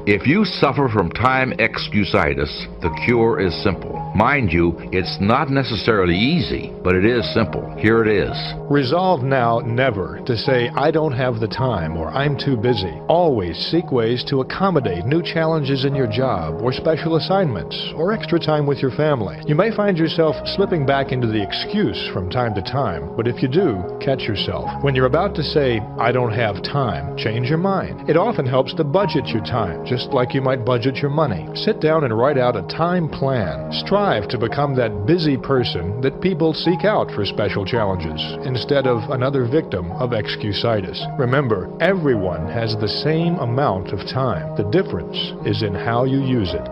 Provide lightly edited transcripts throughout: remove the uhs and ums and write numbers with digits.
If you suffer from time excusitis, the cure is simple. Mind you, it's not necessarily easy, but it is simple. Here it is. Resolve now never to say, I don't have the time or I'm too busy. Always seek ways to accommodate new challenges in your job or special assignments or extra time with your family. You may find yourself slipping back into the excuse from time to time, but if you do, catch yourself. When you're about to say, I don't have time, change your mind. It often helps to budget your time, just like you might budget your money. Sit down and write out a time plan. Strive to become that busy person that people seek out for special challenges, instead of another victim of excusitis. Remember, everyone has the same amount of time. The difference is in how you use it.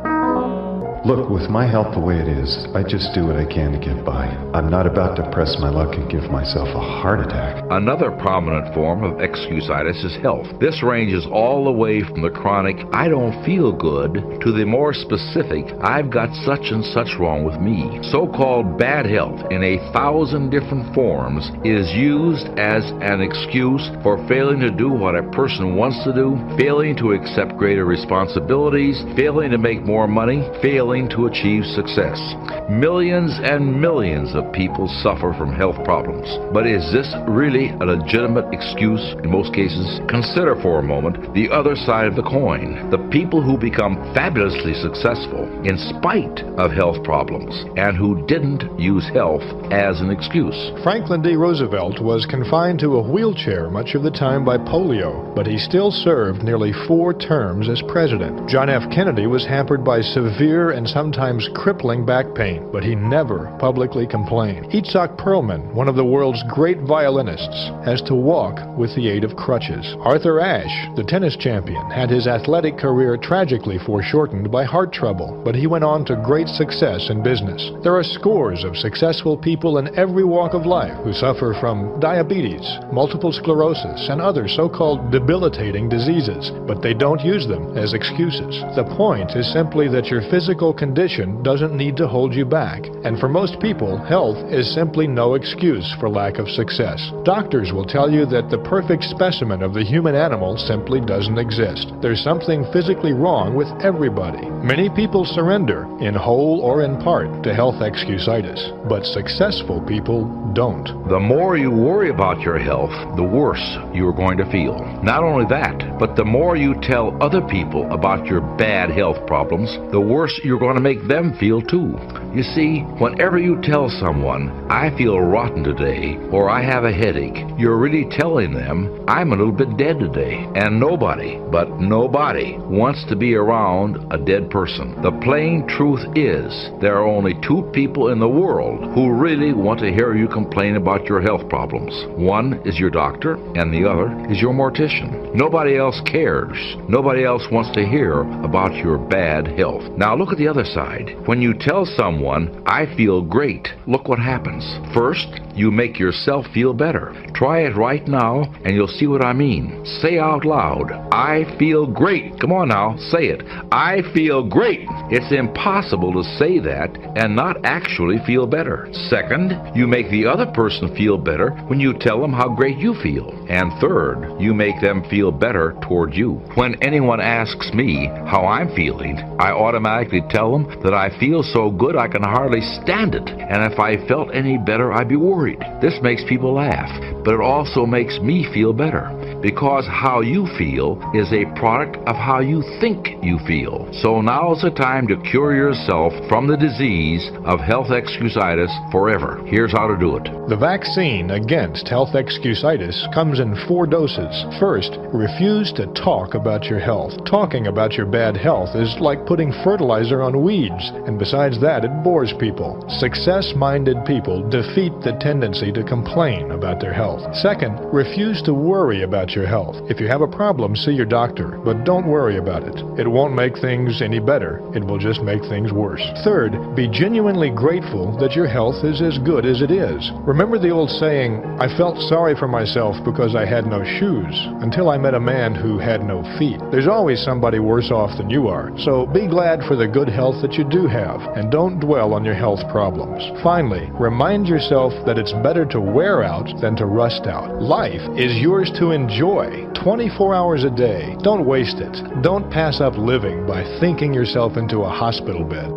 Look, with my health the way it is, I just do what I can to get by. I'm not about to press my luck and give myself a heart attack. Another prominent form of excusitis is health. This ranges all the way from the chronic, I don't feel good, to the more specific, I've got such and such wrong with me. So-called bad health in 1,000 different forms is used as an excuse for failing to do what a person wants to do, failing to accept greater responsibilities, failing to make more money, failing to achieve success. Millions and millions of people suffer from health problems. But is this really a legitimate excuse in most cases? Consider for a moment the other side of the coin. The people who become fabulously successful in spite of health problems and who didn't use health as an excuse. Franklin D. Roosevelt was confined to a wheelchair much of the time by polio, but he still served nearly 4 terms as president. John F. Kennedy was hampered by severe and sometimes crippling back pain, but he never publicly complained. Itzhak Perlman, one of the world's great violinists, has to walk with the aid of crutches. Arthur Ashe, the tennis champion, had his athletic career tragically foreshortened by heart trouble, but he went on to great success in business. There are scores of successful people in every walk of life who suffer from diabetes, multiple sclerosis, and other so-called debilitating diseases, but they don't use them as excuses. The point is simply that your physical condition doesn't need to hold you back, and for most people, health is simply no excuse for lack of success. Doctors will tell you that the perfect specimen of the human animal simply doesn't exist. There's something physically wrong with everybody. Many people surrender, in whole or in part, to health excusitis, but successful people don't. The more you worry about your health, the worse you're going to feel. Not only that, but the more you tell other people about your bad health problems, the worse you're going to make them feel too. You see, whenever you tell someone, I feel rotten today, or I have a headache, you're really telling them, I'm a little bit dead today. And nobody, but nobody, wants to be around a dead person. The plain truth is, there are only 2 people in the world who really want to hear you complain about your health problems. One is your doctor, and the other is your mortician. Nobody else cares. Nobody else wants to hear about your bad health. Now look at the other side. When you tell someone, I feel great, look what happens. First, you make yourself feel better. Try it right now, and you'll see what I mean. Say out loud, I feel great. Come on now, say it. I feel great. It's impossible to say that and not actually feel better. Second, you make the other person feel better when you tell them how great you feel. And third, you make them feel better toward you. When anyone asks me how I'm feeling, I automatically tell them that I feel so good I can hardly stand it, and if I felt any better, I'd be worried. This makes people laugh, but it also makes me feel better, because how you feel is a product of how you think you feel. So now's the time to cure yourself from the disease of health excusitis forever. Here's how to do it. The vaccine against health excusitis comes in 4 doses. First, refuse to talk about your health. Talking about your bad health is like putting fertilizer on weeds, and besides that, it bores people. Success-minded people defeat the tendency to complain about their health. Second, refuse to worry about your health. If you have a problem, see your doctor, but don't worry about it. It won't make things any better. It will just make things worse. Third, be genuinely grateful that your health is as good as it is. Remember the old saying, I felt sorry for myself because I had no shoes, until I met a man who had no feet. There's always somebody worse off than you are, so be glad for the good health that you do have, and don't dwell on your health problems. Finally, remind yourself that it's better to wear out than to rust out. Life is yours to enjoy 24 hours a day. Don't waste it. Don't pass up living by thinking yourself into a hospital bed.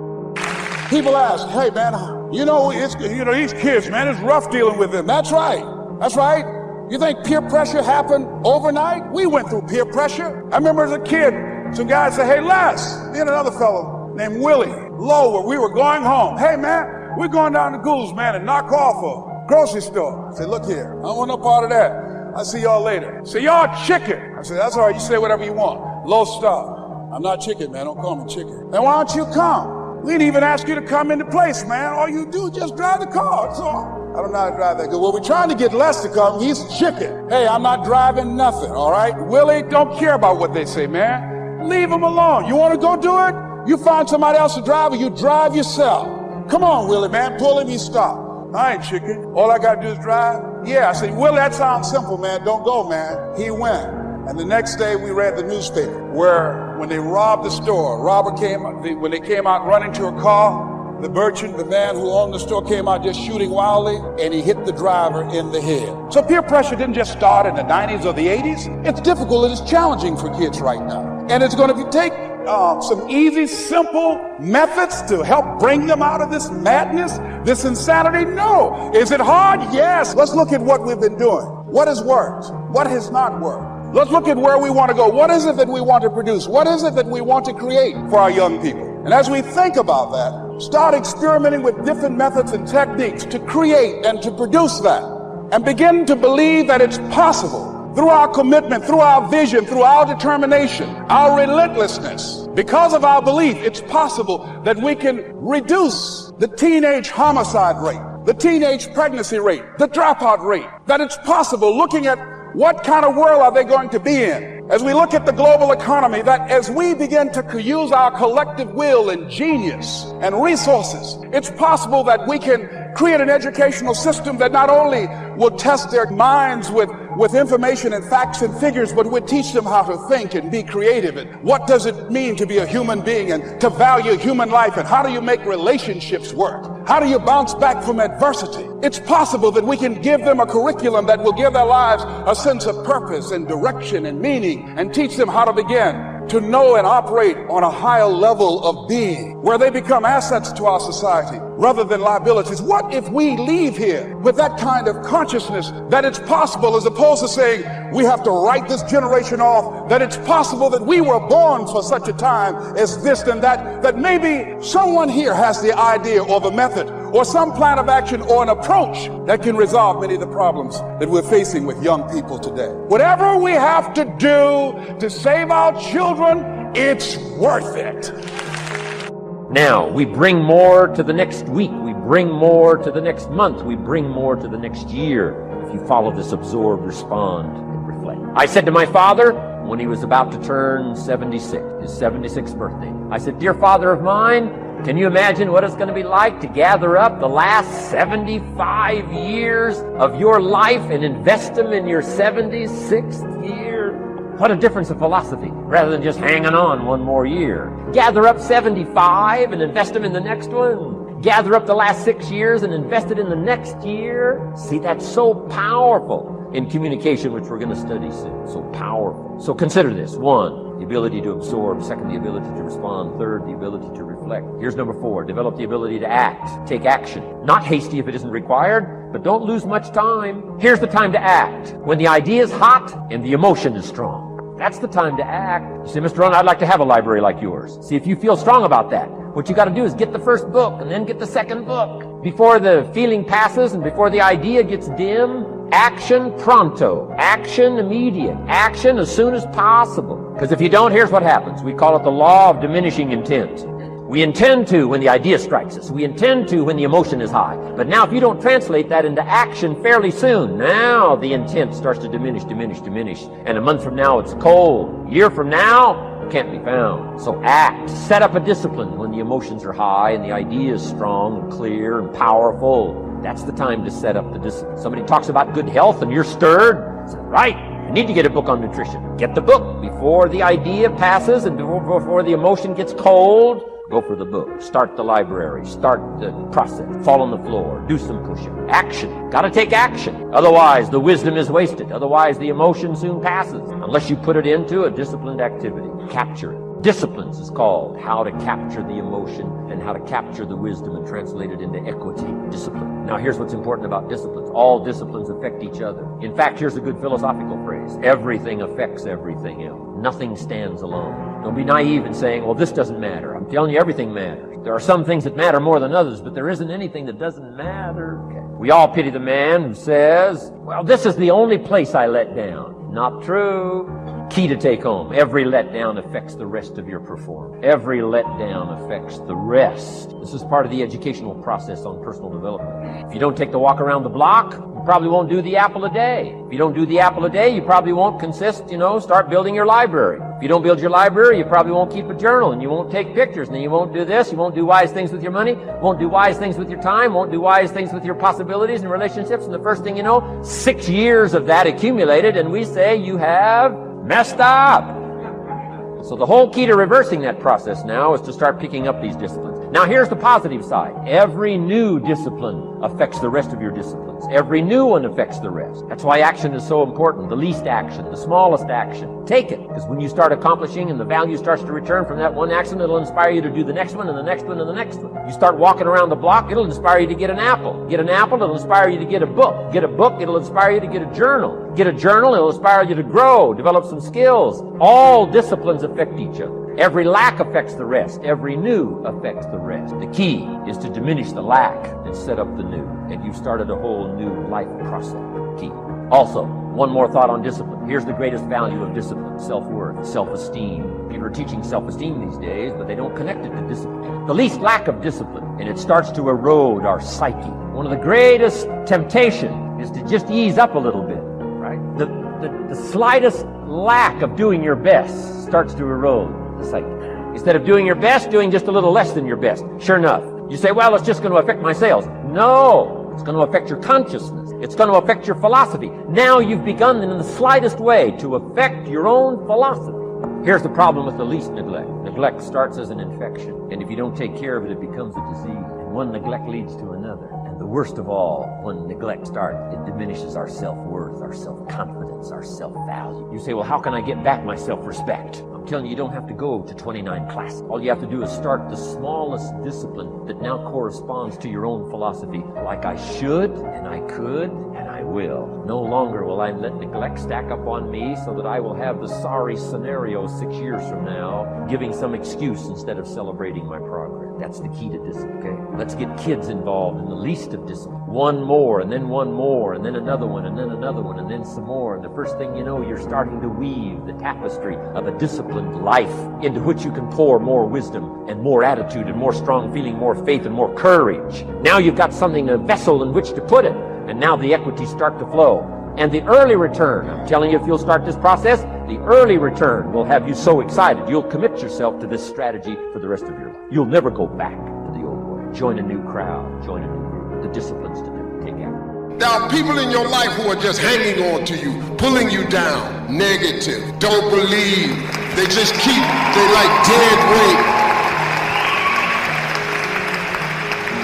People ask, hey man, these kids, man, it's rough dealing with them. That's right. That's right. You think peer pressure happened overnight? We went through peer pressure. I remember as a kid, some guys said, hey Les, me and another fellow named Willie Lowe, we were going home. Hey man, we're going down to Goulds, man, and knock off a grocery store. I said, look here, I don't want no part of that. I'll see y'all later. Say, y'all chicken. I said, that's all right, you say whatever you want. Low star. I'm not chicken, man, don't call me chicken. Then why don't you come? We didn't even ask you to come into place, man. All you do is just drive the car, that's all. I don't know how to drive that good. Well, we're trying to get Les to come. He's chicken. Hey, I'm not driving nothing, all right? Willie, don't care about what they say, man. Leave him alone. You want to go do it? You find somebody else to drive, or you drive yourself. Come on, Willie, man. Pull him, he stop. I ain't chicken. All I got to do is drive? Yeah. I said, Willie, that sounds simple, man. Don't go, man. He went. And the next day, we read the newspaper where when they robbed the store, when they came out running to a car, the merchant, the man who owned the store, came out just shooting wildly, and he hit the driver in the head. So peer pressure didn't just start in the 90s or the 80s. It's difficult, it is challenging for kids right now. And it's going to take some easy, simple methods to help bring them out of this madness, this insanity. No. Is it hard? Yes. Let's look at what we've been doing. What has worked? What has not worked? Let's look at where we want to go. What is it that we want to produce? What is it that we want to create for our young people? And as we think about that, start experimenting with different methods and techniques to create and to produce that. And begin to believe that it's possible through our commitment, through our vision, through our determination, our relentlessness. Because of our belief, it's possible that we can reduce the teenage homicide rate, the teenage pregnancy rate, the dropout rate. That it's possible, looking at what kind of world are they going to be in? As we look at the global economy, that as we begin to use our collective will and genius and resources, it's possible that we can create an educational system that not only will test their minds with information and facts and figures, but would teach them how to think and be creative. And what does it mean to be a human being and to value human life? And how do you make relationships work? How do you bounce back from adversity? It's possible that we can give them a curriculum that will give their lives a sense of purpose and direction and meaning, and teach them how to begin to know and operate on a higher level of being, where they become assets to our society rather than liabilities. What if we leave here with that kind of consciousness that it's possible, as opposed to saying we have to write this generation off, that it's possible that we were born for such a time as this and that, that maybe someone here has the idea or the method or some plan of action or an approach that can resolve many of the problems that we're facing with young people today. Whatever we have to do to save our children, it's worth it. Now, we bring more to the next week. We bring more to the next month. We bring more to the next year. If you follow this absorb, respond, and reflect. I said to my father when he was about to turn 76, his 76th birthday, I said, "Dear father of mine, can you imagine what it's going to be like to gather up the last 75 years of your life and invest them in your 76th year?" What a difference of philosophy, rather than just hanging on one more year. Gather up 75 and invest them in the next one. Gather up the last 6 years and invest it in the next year. See, that's so powerful in communication, which we're going to study soon. So powerful. So consider this. 1, the ability to absorb. 2, the ability to respond. 3, the ability to reflect. Here's number 4, develop the ability to act. Take action. Not hasty if it isn't required, but don't lose much time. Here's the time to act. When the idea is hot and the emotion is strong. That's the time to act. You say, Mr. Rohn, I'd like to have a library like yours. See, if you feel strong about that, what you got to do is get the first book and then get the second book. Before the feeling passes and before the idea gets dim, action pronto. Action immediate. Action as soon as possible. Because if you don't, here's what happens. We call it the law of diminishing intent. We intend to when the idea strikes us. We intend to when the emotion is high. But now if you don't translate that into action fairly soon, now the intent starts to diminish. And a month from now it's cold. A year from now, it can't be found. So act. Set up a discipline when the emotions are high and the idea is strong and clear and powerful. That's the time to set up the discipline. Somebody talks about good health and you're stirred. Say, right. You need to get a book on nutrition. Get the book before the idea passes and before the emotion gets cold. Go for the book. Start the library. Start the process. Fall on the floor. Do some push-ups. Action. Got to take action. Otherwise, the wisdom is wasted. Otherwise, the emotion soon passes. Unless you put it into a disciplined activity. Capture it. Disciplines is called how to capture the emotion and how to capture the wisdom and translate it into equity. Discipline. Now here's what's important about disciplines. All disciplines affect each other. In fact, here's a good philosophical phrase. Everything affects everything else. Nothing stands alone. Don't be naive in saying, well, this doesn't matter. I'm telling you, everything matters. There are some things that matter more than others, but there isn't anything that doesn't matter. Okay. We all pity the man who says, well, this is the only place I let down. Not true. Key to take home. Every letdown affects the rest of your performance. Every letdown affects the rest. This is part of the educational process on personal development. If you don't take the walk around the block, you probably won't do the apple a day. If you don't do the apple a day, you probably won't start building your library. If you don't build your library, you probably won't keep a journal, and you won't take pictures, and then you won't do this, you won't do wise things with your money, won't do wise things with your time, won't do wise things with your possibilities and relationships, and the first thing you know, 6 years of that accumulated, and we say you have messed up. So the whole key to reversing that process now is to start picking up these disciplines. Now here's the positive side. Every new discipline affects the rest of your disciplines. Every new one affects the rest. That's why action is so important. The least action, the smallest action. Take it. Because when you start accomplishing and the value starts to return from that one action, it'll inspire you to do the next one and the next one and the next one. You start walking around the block, it'll inspire you to get an apple. Get an apple, it'll inspire you to get a book. Get a book, it'll inspire you to get a journal. Get a journal, it'll inspire you to grow, develop some skills. All disciplines affect each other. Every lack affects the rest. Every new affects the rest. The key is to diminish the lack and set up the new. And you've started a whole new life process. Key. Also, one more thought on discipline. Here's the greatest value of discipline. Self-worth, self-esteem. People are teaching self-esteem these days, but they don't connect it to discipline. The least lack of discipline, and it starts to erode our psyche. One of the greatest temptation is to just ease up a little bit, right? The slightest lack of doing your best starts to erode the psyche. Instead of doing your best, doing just a little less than your best. Sure enough, you say, well, it's just going to affect my sales. No, it's going to affect your consciousness. It's going to affect your philosophy. Now you've begun in the slightest way to affect your own philosophy. Here's the problem with the least neglect. Neglect starts as an infection, and if you don't take care of it, it becomes a disease. And one neglect leads to another. And the worst of all, when neglect starts, it diminishes our self-worth, our self-confidence, our self-value. You say, well, how can I get back my self-respect? I'm telling you, you don't have to go to 29 classes. All you have to do is start the smallest discipline that now corresponds to your own philosophy. Like I should, and I could, and I will. No longer will I let neglect stack up on me so that I will have the sorry scenario 6 years from now, giving some excuse instead of celebrating my progress. That's the key to discipline, okay? Let's get kids involved in the least of discipline. One more, and then another one, and then another one, and then some more. And the first thing you know, you're starting to weave the tapestry of a disciplined life into which you can pour more wisdom and more attitude and more strong feeling, more faith and more courage. Now you've got something, a vessel in which to put it. And now the equities start to flow. And the early return, I'm telling you, if you'll start this process, the early return will have you so excited. You'll commit yourself to this strategy for the rest of your life. You'll never go back to the old way. Join a new crowd. Join a new group. The disciplines to do. Take action. There are people in your life who are just hanging on to you, pulling you down, negative, don't believe. They just they like dead weight.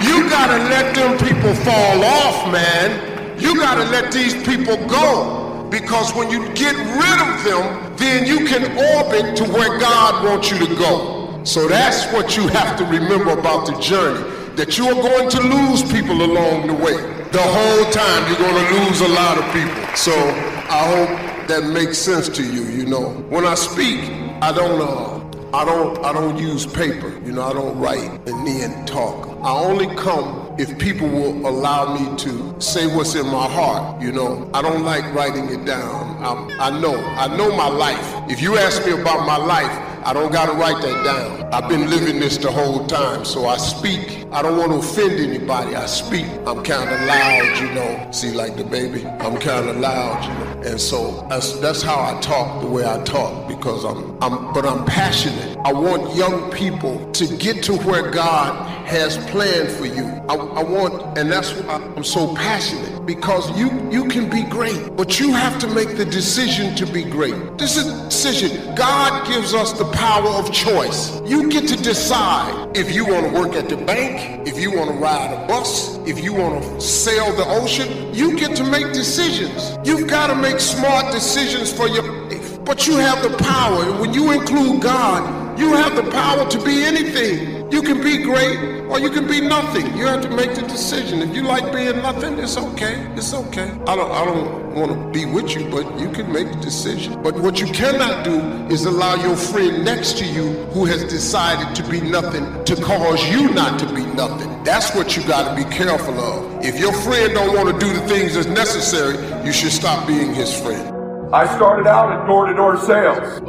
You gotta let them people fall off, man. You gotta let these people go, because when you get rid of them, then you can orbit to where God wants you to go. So that's what you have to remember about the journey, that you are going to lose people along the way. The whole time you're going to lose a lot of people. So I hope that makes sense to you. You know, when I speak, I don't use paper. You know, I don't write and then talk. I only come if people will allow me to say what's in my heart. You know, I don't like writing it down. I know my life. If you ask me about my life, I don't gotta write that down. I've been living this the whole time, so I speak. I don't want to offend anybody. I speak. I'm kind of loud, you know. See, like the baby, I'm kind of loud, you know. And so that's how I talk the way I talk, because I'm passionate. I want young people to get to where God has planned for you. I want, and that's why I'm so passionate. because you can be great, but you have to make the decision to be great. This is a decision. God gives us the power of choice. You get to decide if you want to work at the bank, if you want to ride a bus, if you want to sail the ocean. You get to make decisions. You've got to make smart decisions for your life, but you have the power. And when you include God, you have the power to be anything. You can be great or you can be nothing. You have to make the decision. If you like being nothing, it's okay. It's okay. I don't want to be with you, but you can make the decision. But what you cannot do is allow your friend next to you who has decided to be nothing to cause you not to be nothing. That's what you got to be careful of. If your friend don't want to do the things that's necessary, you should stop being his friend. I started out in door-to-door sales.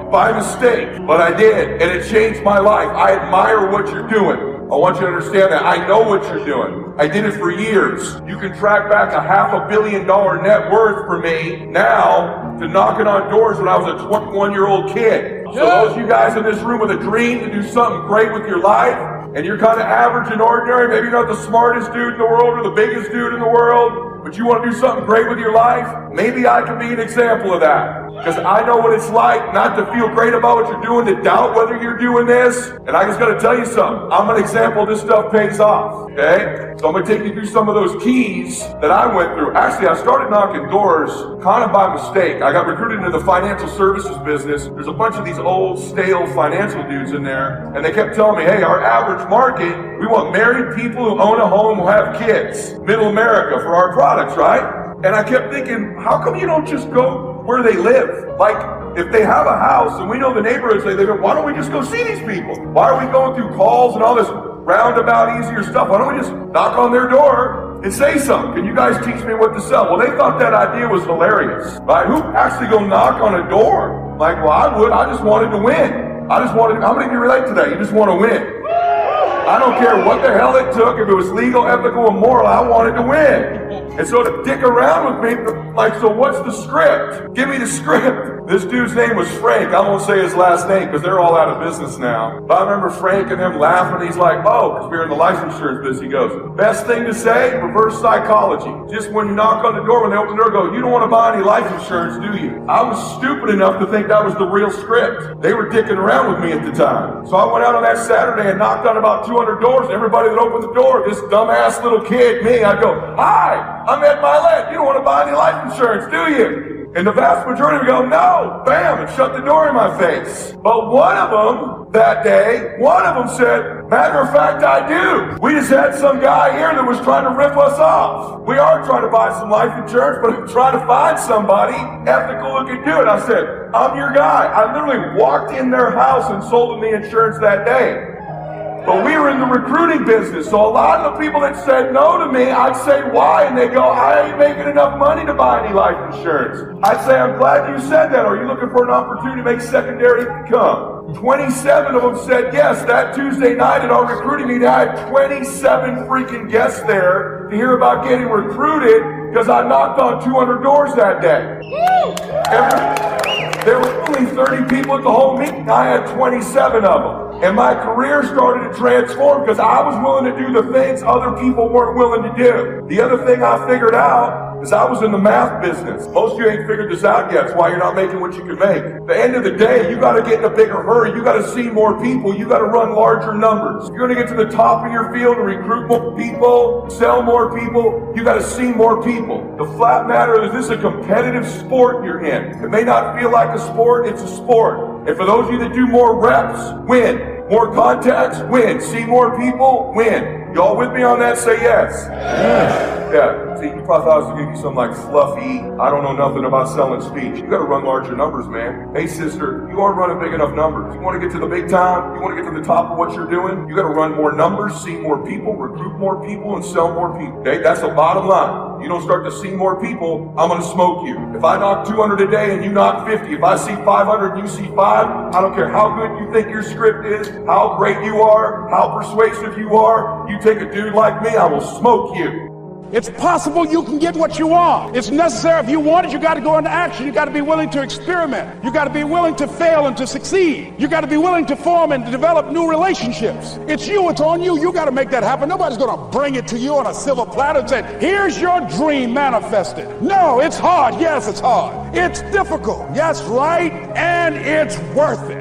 By mistake, but I did, and it changed my life. I admire what you're doing. I want you to understand that. I know what you're doing. I did it for years. You can track back a $500 million net worth for me now to knocking on doors when I was a 21-year-old kid. So those of you guys in this room with a dream to do something great with your life, and you're kind of average and ordinary, maybe you're not the smartest dude in the world or the biggest dude in the world, but you want to do something great with your life, maybe I can be an example of that. Because I know what it's like not to feel great about what you're doing, to doubt whether you're doing this. And I just got to tell you something. I'm an example this stuff pays off. Okay? So I'm going to take you through some of those keys that I went through. Actually, I started knocking doors kind of by mistake. I got recruited into the financial services business. There's a bunch of these old, stale financial dudes in there. And they kept telling me, hey, our average market, we want married people who own a home, who have kids. Middle America for our products, right? And I kept thinking, how come you don't just go where they live? Like, if they have a house and we know the neighborhoods they live in, why don't we just go see these people? Why are we going through calls and all this roundabout easier stuff? Why don't we just knock on their door and say something? Can you guys teach me what to sell? Well, they thought that idea was hilarious, right? Who actually go knock on a door? Like, well, I would. I just wanted to win. How many of you relate to that? You just want to win. I don't care what the hell it took. If it was legal, ethical, and moral, I wanted to win. And so to dick around with me, like, so what's the script? Give me the script. This dude's name was Frank. I won't say his last name because they're all out of business now. But I remember Frank and him laughing. He's like, oh, because we were in the life insurance business. He goes, best thing to say, reverse psychology. Just when you knock on the door, when they open the door, go, you don't want to buy any life insurance, do you? I was stupid enough to think that was the real script. They were dicking around with me at the time. So I went out on that Saturday and knocked on about 200 doors, and everybody that opened the door, this dumbass little kid, me, I'd go, hi, I'm Ed Mylett. You don't want to buy any life insurance, do you? And the vast majority would go, no, bam, and shut the door in my face. But one of them that day, one of them said, matter of fact, I do. We just had some guy here that was trying to rip us off. We are trying to buy some life insurance, but I'm trying to find somebody ethical who can do it. I said, I'm your guy. I literally walked in their house and sold them the insurance that day. But we were in the recruiting business, so a lot of the people that said no to me, I'd say why, and they go, I ain't making enough money to buy any life insurance. I'd say, I'm glad you said that. Are you looking for an opportunity to make secondary income? 27 of them said yes. That Tuesday night at our recruiting meeting, I had 27 freaking guests there to hear about getting recruited because I knocked on 200 doors that day. There were only 30 people at the whole meeting. I had 27 of them. And my career started to transform because I was willing to do the things other people weren't willing to do. The other thing I figured out is I was in the math business. Most of you ain't figured this out yet. That's why you're not making what you can make. At the end of the day, you got to get in a bigger hurry. You got to see more people. You got to run larger numbers. If you're going to get to the top of your field and recruit more people, sell more people, you got to see more people. The flat matter is this is a competitive sport you're in. It may not feel like a sport, it's a sport. And for those of you that do more reps, win. More contacts, win. See more people, win. Y'all with me on that? Say yes. Yes. Yeah. See, you probably thought I was going to give you some like fluffy, I don't know nothing about selling speech. You got to run larger numbers, man. Hey, sister, you aren't running big enough numbers. You want to get to the big time? You want to get to the top of what you're doing? You got to run more numbers, see more people, recruit more people, and sell more people. Okay? That's the bottom line. You don't start to see more people, I'm going to smoke you. If I knock 200 a day and you knock 50, if I see 500 and you see 5, I don't care how good you think your script is, how great you are, how persuasive you are. You take a dude like me, I will smoke you. It's possible you can get what you want. It's necessary. If you want it, you got to go into action. You got to be willing to experiment. You got to be willing to fail and to succeed. You got to be willing to form and to develop new relationships. It's you. It's on you. You got to make that happen. Nobody's going to bring it to you on a silver platter and say, here's your dream manifested. No, it's hard. Yes, it's hard. It's difficult. Yes, right. And it's worth it.